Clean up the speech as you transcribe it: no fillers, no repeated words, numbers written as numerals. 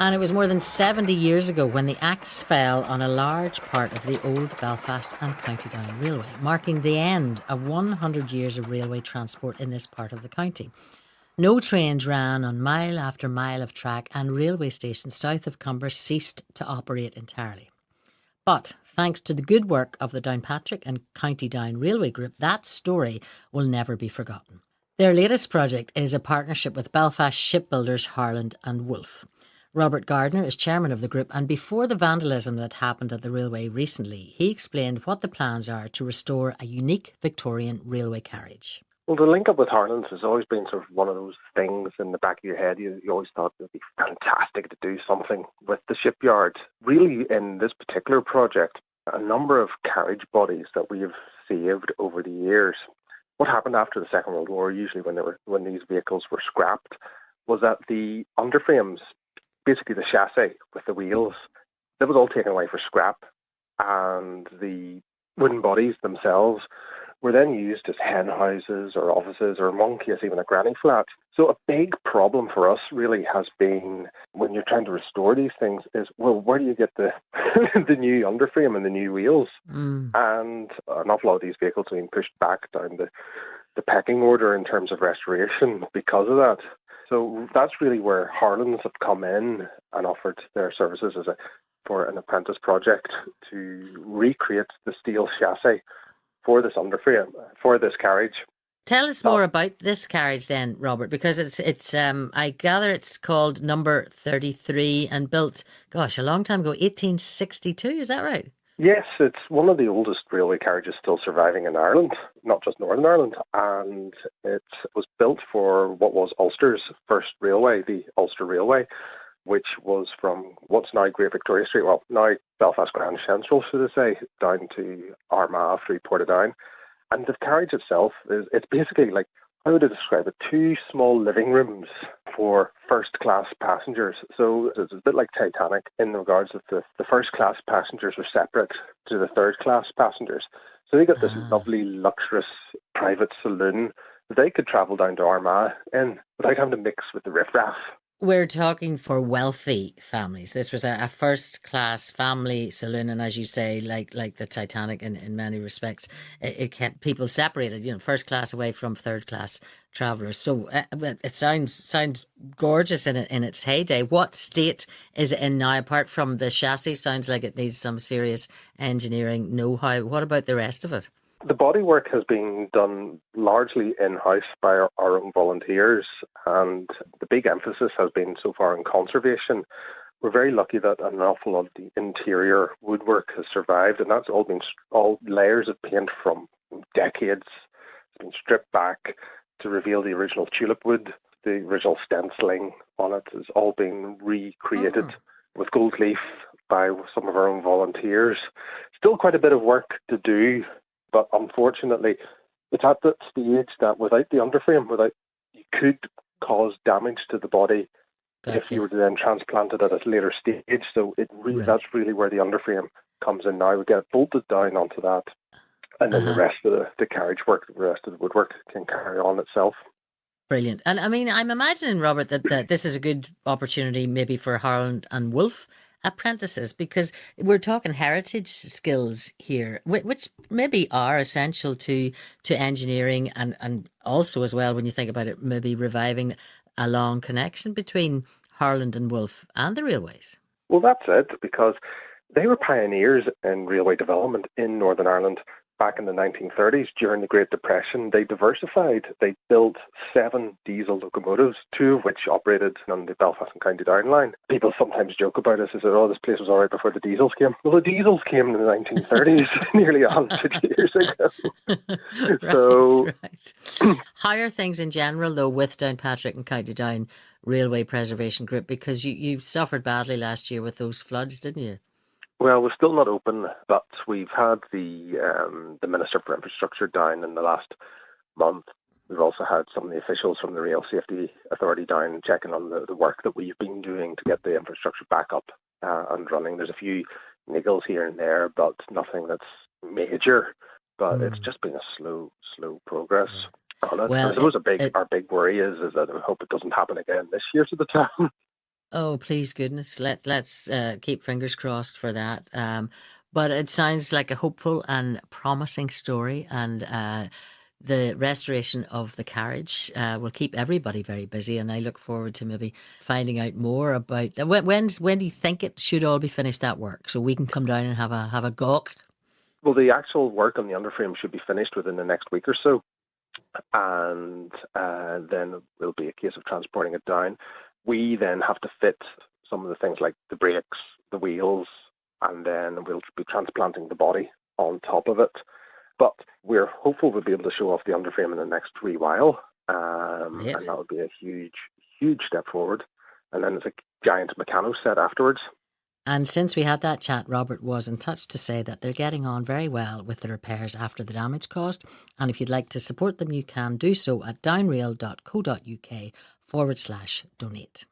And it was more than 70 years ago when the axe fell on a large part of the old Belfast and County Down Railway, marking the end of 100 years of railway transport in this part of the county. No trains ran on mile after mile of track, and railway stations south of Cumber ceased to operate entirely. But thanks to the good work of the Downpatrick and County Down Railway Group, that story will never be forgotten. Their latest project is a partnership with Belfast shipbuilders Harland and Wolff. Robert Gardiner is chairman of the group, and before the vandalism that happened at the railway recently, he explained what the plans are to restore a unique Victorian railway carriage. Well, the link up with Harland has always been sort of one of those things in the back of your head. You always thought it would be fantastic to do something with the shipyard. Really, in this particular project, a number of carriage bodies that we have saved over the years. What happened after the Second World War, usually when these vehicles were scrapped, was that the underframes, basically the chassis with the wheels, that was all taken away for scrap, and the wooden bodies themselves were then used as hen houses or offices, or in one case even a granny flat. So a big problem for us really has been, when you're trying to restore these things, is, well, where do you get the the new underframe and the new wheels? And an awful lot of these vehicles are being pushed back down the pecking order in terms of restoration because of that. So that's really where Harlands have come in and offered their services for an apprentice project to recreate the steel chassis for this underframe, for this carriage. Tell us more about this carriage then, Robert, because it's I gather it's called number 33 and built, a long time ago, 1862, is that right? Yes, it's one of the oldest railway carriages still surviving in Ireland, not just Northern Ireland, and it was built for what was Ulster's first railway, the Ulster Railway, which was from what's now Great Victoria Street, well, now Belfast Grand Central, should I say, down to Armagh through Portadown. And the carriage itself, it's basically like, how would I describe it, two small living rooms for first-class passengers. So it's a bit like Titanic in regards of the first-class passengers were separate to the third-class passengers. So they got this lovely, luxurious private saloon that they could travel down to Armagh in without having to mix with the riffraff. We're talking for wealthy families. This was a first-class family saloon, and as you say, like the Titanic in many respects, it kept people separated. First class away from third class travellers. So it sounds gorgeous in its heyday. What state is it in now? Apart from the chassis, sounds like it needs some serious engineering know-how. What about the rest of it? The bodywork has been done largely in-house by our own volunteers, and the big emphasis has been so far on conservation. We're very lucky that an awful lot of the interior woodwork has survived, and that's all layers of paint from decades. It's been stripped back to reveal the original tulip wood. The original stenciling on it is all being recreated with gold leaf by some of our own volunteers. Still quite a bit of work to do. But unfortunately, it's at that stage that without the underframe, you could cause damage to the body if you were to then transplant it at a later stage. So that's really where the underframe comes in now. We get it bolted down onto that, and then the rest of the carriage work, the rest of the woodwork can carry on itself. Brilliant. And I mean, I'm imagining, Robert, that this is a good opportunity maybe for Harland and Wolff apprentices, because we're talking heritage skills here, which maybe are essential to engineering, and also as well, when you think about it, maybe reviving a long connection between Harland and Wolff and the railways. Well, that's it, because they were pioneers in railway development in Northern Ireland. Back in the 1930s, during the Great Depression, they diversified. They built 7 diesel locomotives, 2 of which operated on the Belfast and County Down line. People sometimes joke about us and say, this place was all right before the diesels came. Well, the diesels came in the 1930s, nearly 100 years ago. Right. How are things in general, though, with Downpatrick and County Down Railway Preservation Group? Because you suffered badly last year with those floods, didn't you? Well, we're still not open, but we've had the Minister for Infrastructure down in the last month. We've also had some of the officials from the Rail Safety Authority down checking on the work that we've been doing to get the infrastructure back up and running. There's a few niggles here and there, but nothing that's major. But it's just been a slow progress on it. Well, I suppose our big worry is that I hope it doesn't happen again this year to the time. Oh, please goodness, let's keep fingers crossed for that. But it sounds like a hopeful and promising story, and the restoration of the carriage will keep everybody very busy. And I look forward to maybe finding out more about when do you think it should all be finished, that work, so we can come down and have a gawk. Well, the actual work on the underframe should be finished within the next week or so, and then it will be a case of transporting it down. We then have to fit some of the things like the brakes, the wheels, and then we'll be transplanting the body on top of it. But we're hopeful we'll be able to show off the underframe in the next wee while, Great. and that would be a huge, huge step forward. And then there's a giant mechano set afterwards. And since we had that chat, Robert was in touch to say that they're getting on very well with the repairs after the damage caused. And if you'd like to support them, you can do so at downrail.co.uk/donate.